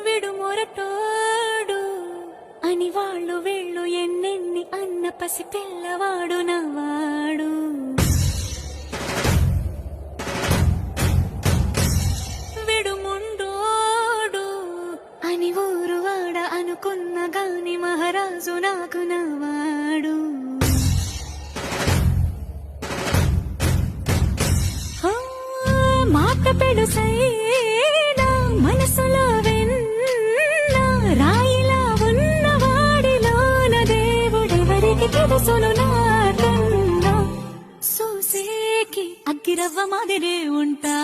విడు మొరటోడు అని వాళ్ళు వీళ్ళు ఎన్నెన్ని అన్న పసి పిల్లవాడు నవాడు. విడు ముండోడు అని ఊరు వాడ అనుకున్న గాని మహారాజు నాకు నవాడు. మాట పెడుసైనా మనసులో వెన్న రాయిలా ఉన్నవాడిలోన దేవుడెవరికి తెలుసును నాకన్నా. సూసేకి అగ్గిరవ్వ మాదిరే ఉంటా